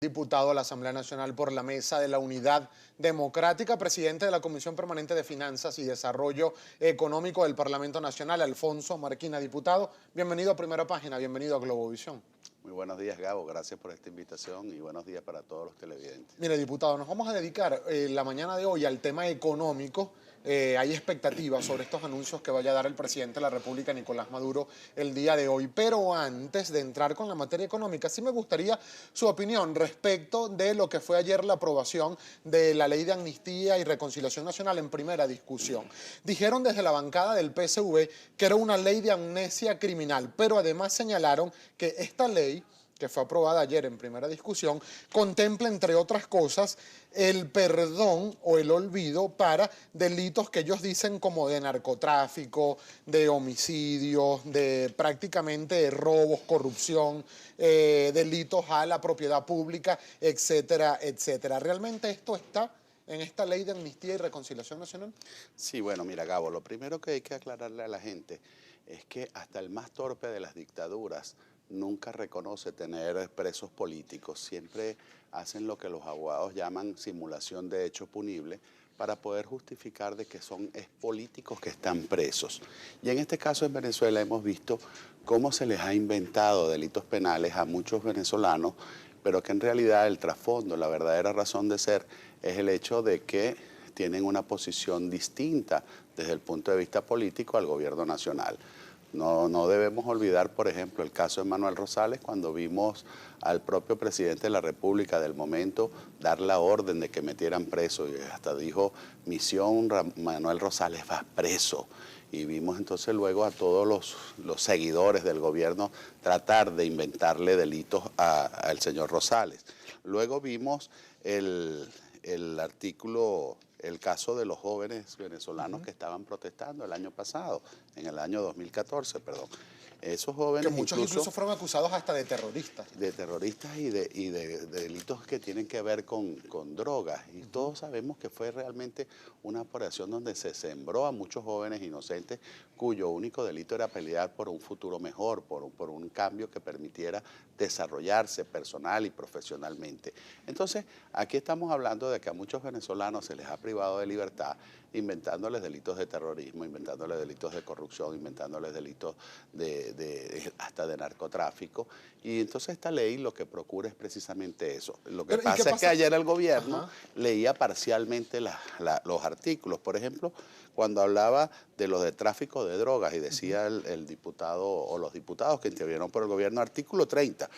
Diputado a la Asamblea Nacional por la Mesa de la Unidad Democrática, presidente de la Comisión Permanente de Finanzas y Desarrollo Económico del Parlamento Nacional, Alfonso Marquina. Diputado, bienvenido a Primera Página, bienvenido a Globovisión. Muy buenos días, Gabo. Gracias por esta invitación y buenos días para todos los televidentes. Mire, diputado, nos vamos a dedicar la mañana de hoy al tema económico. Hay expectativas sobre estos anuncios que vaya a dar el presidente de la República, Nicolás Maduro, el día de hoy. Pero antes de entrar con la materia económica, sí me gustaría su opinión respecto de lo que fue ayer la aprobación de la Ley de Amnistía y Reconciliación Nacional en primera discusión. Dijeron desde la bancada del PSV que era una ley de amnesia criminal, pero además señalaron que esta ley, que fue aprobada ayer en primera discusión, contempla, entre otras cosas, el perdón o el olvido para delitos que ellos dicen como de narcotráfico, de homicidios, de prácticamente robos, corrupción, delitos a la propiedad pública, etcétera, etcétera. ¿Realmente esto está en esta Ley de Amnistía y Reconciliación Nacional? Sí, bueno, mira, Gabo, lo primero que hay que aclararle a la gente es que hasta el más torpe de las dictaduras nunca reconoce tener presos políticos. Siempre hacen lo que los abogados llaman simulación de hecho punible para poder justificar de que son políticos que están presos. Y en este caso en Venezuela hemos visto cómo se les ha inventado delitos penales a muchos venezolanos, pero que en realidad el trasfondo, la verdadera razón de ser, es el hecho de que tienen una posición distinta desde el punto de vista político al gobierno nacional. No debemos olvidar, por ejemplo, el caso de Manuel Rosales, cuando vimos al propio presidente de la República del momento dar la orden de que metieran preso, y hasta dijo, misión Manuel Rosales va preso. Y vimos entonces luego a todos los seguidores del gobierno tratar de inventarle delitos al señor Rosales. Luego vimos el artículo, el caso de los jóvenes venezolanos que estaban protestando el año pasado, en el año 2014, perdón. Esos jóvenes Que muchos incluso fueron acusados hasta de terroristas. De terroristas y de delitos que tienen que ver con drogas. Y todos sabemos que fue realmente una operación donde se sembró a muchos jóvenes inocentes cuyo único delito era pelear por un futuro mejor, por un cambio que permitiera desarrollarse personal y profesionalmente. Entonces, aquí estamos hablando de que a muchos venezolanos se les ha privado de libertad, inventándoles delitos de terrorismo, inventándoles delitos de corrupción, inventándoles delitos hasta de narcotráfico. Y entonces esta ley lo que procura es precisamente eso. Lo que pasa es que ayer el gobierno leía parcialmente los artículos. Por ejemplo, cuando hablaba de los de tráfico de drogas y decía el diputado o los diputados que intervinieron por el gobierno, artículo 30,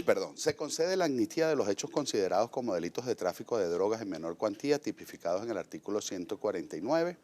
perdón, se concede la amnistía de los hechos considerados como delitos de tráfico de drogas en menor cuantía, tipificados en el artículo 149,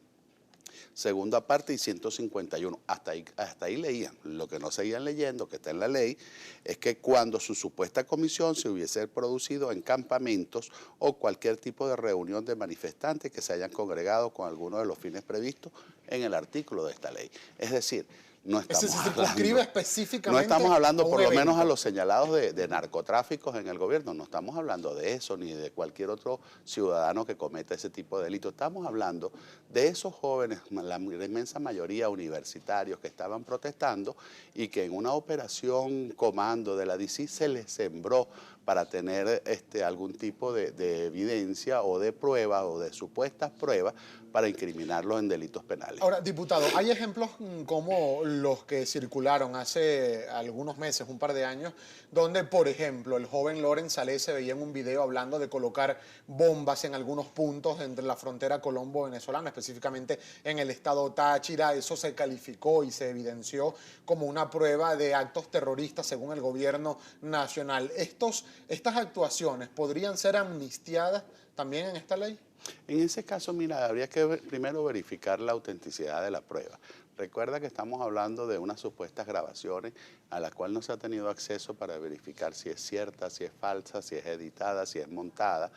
segunda parte y 151. Hasta ahí leían. Lo que no seguían leyendo, que está en la ley, es que cuando su supuesta comisión se hubiese producido en campamentos o cualquier tipo de reunión de manifestantes que se hayan congregado con alguno de los fines previstos en el artículo de esta ley. Es decir, no estamos hablando por lo menos a los señalados de narcotráficos en el gobierno, no estamos hablando de eso ni de cualquier otro ciudadano que cometa ese tipo de delito. Estamos hablando de esos jóvenes, la inmensa mayoría universitarios que estaban protestando y que en una operación comando de la DICI se les sembró para tener algún tipo de evidencia o de prueba o de supuestas pruebas para incriminarlos en delitos penales. Ahora, diputado, hay ejemplos como los que circularon hace algunos meses, un par de años, donde, por ejemplo, el joven Loren Saleh se veía en un video hablando de colocar bombas en algunos puntos entre la frontera colombo-venezolana, específicamente en el estado Táchira. Eso se calificó y se evidenció como una prueba de actos terroristas según el gobierno nacional. ¿Estas actuaciones podrían ser amnistiadas también en esta ley? En ese caso, mira, habría que primero verificar la autenticidad de la prueba. Recuerda que estamos hablando de unas supuestas grabaciones a las cuales no se ha tenido acceso para verificar si es cierta, si es falsa, si es editada, si es montada.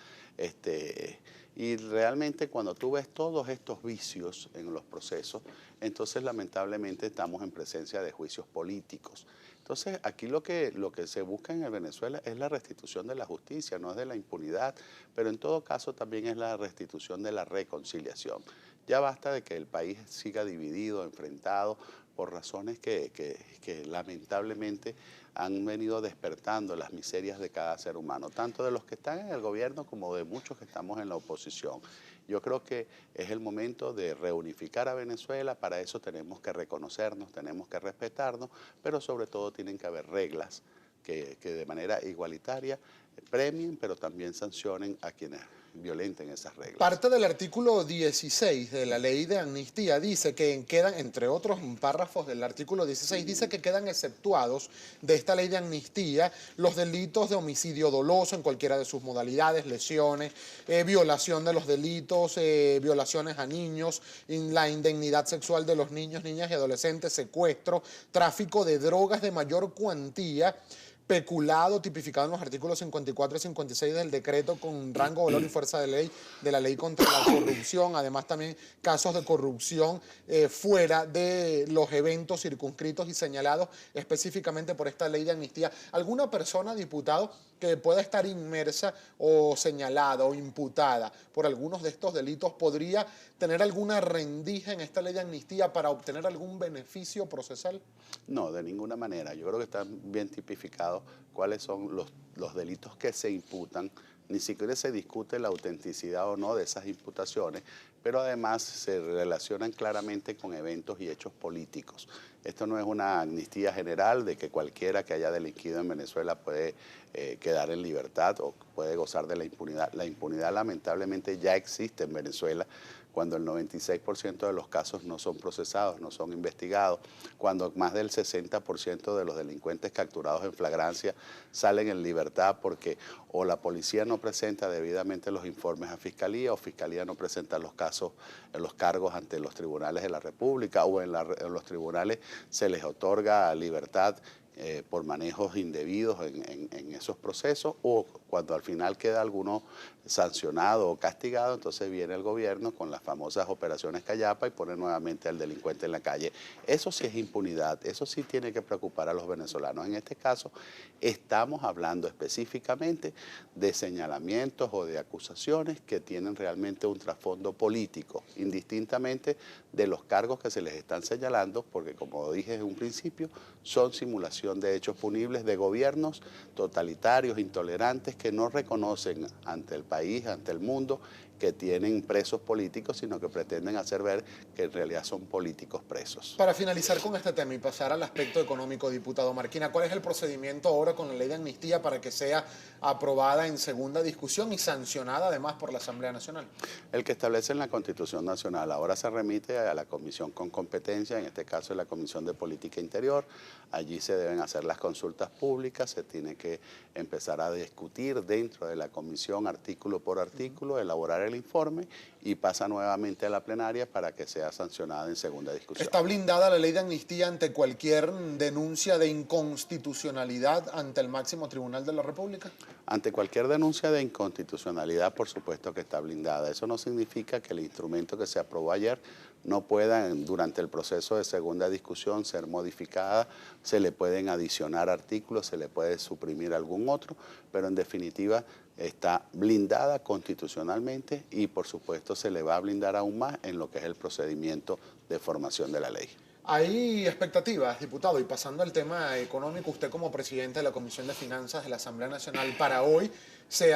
Y realmente cuando tú ves todos estos vicios en los procesos, entonces lamentablemente estamos en presencia de juicios políticos. Entonces aquí lo que se busca en Venezuela es la restitución de la justicia, no es de la impunidad, pero en todo caso también es la restitución de la reconciliación. Ya basta de que el país siga dividido, enfrentado por razones que lamentablemente han venido despertando las miserias de cada ser humano, tanto de los que están en el gobierno como de muchos que estamos en la oposición. Yo creo que es el momento de reunificar a Venezuela. Para eso tenemos que reconocernos, tenemos que respetarnos, pero sobre todo tienen que haber reglas que de manera igualitaria premien, pero también sancionen a quienes violenten esas reglas. Parte del artículo 16 de la ley de amnistía dice que quedan, entre otros párrafos del artículo 16, dice que quedan exceptuados de esta ley de amnistía los delitos de homicidio doloso en cualquiera de sus modalidades, lesiones, violación de los delitos, violaciones a niños, la indemnidad sexual de los niños, niñas y adolescentes, secuestro, tráfico de drogas de mayor cuantía, peculado tipificado en los artículos 54 y 56 del decreto con rango, valor y fuerza de ley de la ley contra la corrupción, además también casos de corrupción fuera de los eventos circunscritos y señalados específicamente por esta ley de amnistía. ¿Alguna persona, diputado, que pueda estar inmersa o señalada o imputada por algunos de estos delitos podría tener alguna rendija en esta ley de amnistía para obtener algún beneficio procesal? No, de ninguna manera. Yo creo que están bien tipificados cuáles son los delitos que se imputan. Ni siquiera se discute la autenticidad o no de esas imputaciones, pero además se relacionan claramente con eventos y hechos políticos. Esto no es una amnistía general de que cualquiera que haya delinquido en Venezuela puede quedar en libertad o puede gozar de la impunidad. La impunidad lamentablemente ya existe en Venezuela, cuando el 96% de los casos no son procesados, no son investigados, cuando más del 60% de los delincuentes capturados en flagrancia salen en libertad porque o la policía no presenta debidamente los informes a Fiscalía o Fiscalía no presenta los casos, los cargos ante los tribunales de la República o en los tribunales se les otorga libertad por manejos indebidos en esos procesos, o cuando al final queda alguno sancionado o castigado, entonces viene el gobierno con las famosas operaciones Callapa y pone nuevamente al delincuente en la calle. Eso sí es impunidad, eso sí tiene que preocupar a los venezolanos. En este caso estamos hablando específicamente de señalamientos o de acusaciones que tienen realmente un trasfondo político, indistintamente de los cargos que se les están señalando, porque como dije en un principio, son simulación de hechos punibles de gobiernos totalitarios, intolerantes, que no reconocen ante el país, ante el mundo, que tienen presos políticos, sino que pretenden hacer ver que en realidad son políticos presos. Para finalizar con este tema y pasar al aspecto económico, diputado Marquina, ¿cuál es el procedimiento ahora con la ley de amnistía para que sea aprobada en segunda discusión y sancionada además por la Asamblea Nacional? El que establece en la Constitución Nacional. Ahora se remite a la comisión con competencia, en este caso es la Comisión de Política Interior. Allí se deben hacer las consultas públicas, se tiene que empezar a discutir dentro de la comisión artículo por artículo, elaborar el informe y pasa nuevamente a la plenaria para que sea sancionada en segunda discusión. ¿Está blindada la ley de amnistía ante cualquier denuncia de inconstitucionalidad ante el máximo tribunal de la República? Ante cualquier denuncia de inconstitucionalidad, por supuesto que está blindada. Eso no significa que el instrumento que se aprobó ayer no pueda, durante el proceso de segunda discusión, ser modificada. Se le pueden adicionar artículos, se le puede suprimir algún otro, pero en definitiva está blindada constitucionalmente y por supuesto se le va a blindar aún más en lo que es el procedimiento de formación de la ley. Hay expectativas, diputado, y pasando al tema económico, usted como presidente de la Comisión de Finanzas de la Asamblea Nacional, para hoy se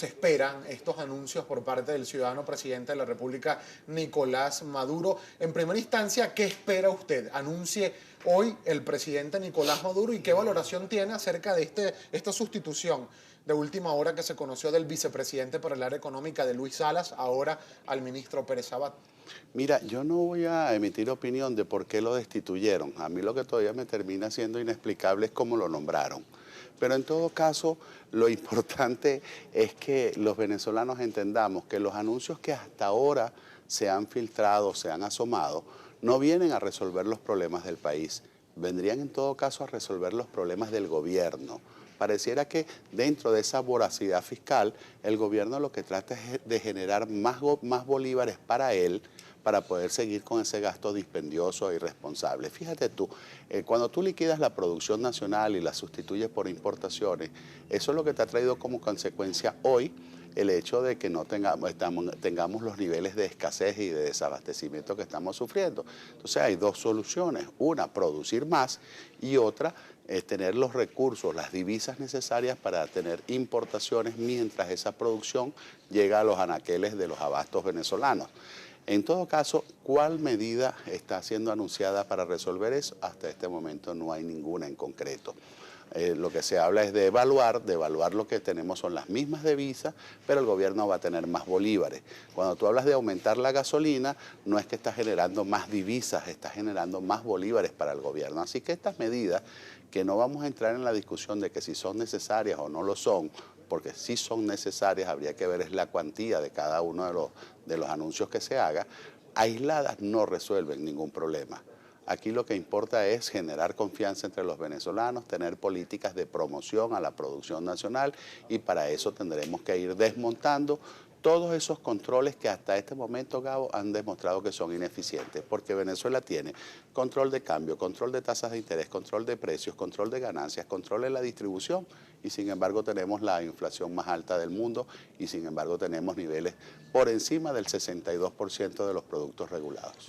esperan estos anuncios por parte del ciudadano presidente de la República, Nicolás Maduro. En primera instancia, ¿qué espera usted? Anuncie hoy el presidente Nicolás Maduro y qué valoración tiene acerca de esta sustitución de última hora que se conoció del vicepresidente para el área económica de Luis Salas, ahora al ministro Pérez Abad. Mira, yo no voy a emitir opinión de por qué lo destituyeron. A mí lo que todavía me termina siendo inexplicable es cómo lo nombraron. Pero en todo caso, lo importante es que los venezolanos entendamos que los anuncios que hasta ahora se han filtrado, se han asomado, no vienen a resolver los problemas del país. Vendrían en todo caso a resolver los problemas del gobierno. Pareciera que dentro de esa voracidad fiscal, el gobierno lo que trata es de generar más bolívares para él, para poder seguir con ese gasto dispendioso e irresponsable. Fíjate tú, cuando tú liquidas la producción nacional y la sustituyes por importaciones, eso es lo que te ha traído como consecuencia hoy el hecho de que no tengamos los niveles de escasez y de desabastecimiento que estamos sufriendo. Entonces hay dos soluciones, una, producir más, y otra, tener los recursos, las divisas necesarias para tener importaciones mientras esa producción llega a los anaqueles de los abastos venezolanos. En todo caso, ¿cuál medida está siendo anunciada para resolver eso? Hasta este momento no hay ninguna en concreto. Lo que se habla es de evaluar lo que tenemos son las mismas divisas, pero el gobierno va a tener más bolívares. Cuando tú hablas de aumentar la gasolina, no es que estás generando más divisas, estás generando más bolívares para el gobierno. Así que estas medidas, que no vamos a entrar en la discusión de que si son necesarias o no lo son, porque si son necesarias, habría que ver es la cuantía de cada uno de los anuncios que se haga, aisladas no resuelven ningún problema. Aquí lo que importa es generar confianza entre los venezolanos, tener políticas de promoción a la producción nacional, y para eso tendremos que ir desmontando todos esos controles que hasta este momento, Gabo, han demostrado que son ineficientes, porque Venezuela tiene control de cambio, control de tasas de interés, control de precios, control de ganancias, control de la distribución, y sin embargo tenemos la inflación más alta del mundo, y sin embargo tenemos niveles por encima del 62% de los productos regulados.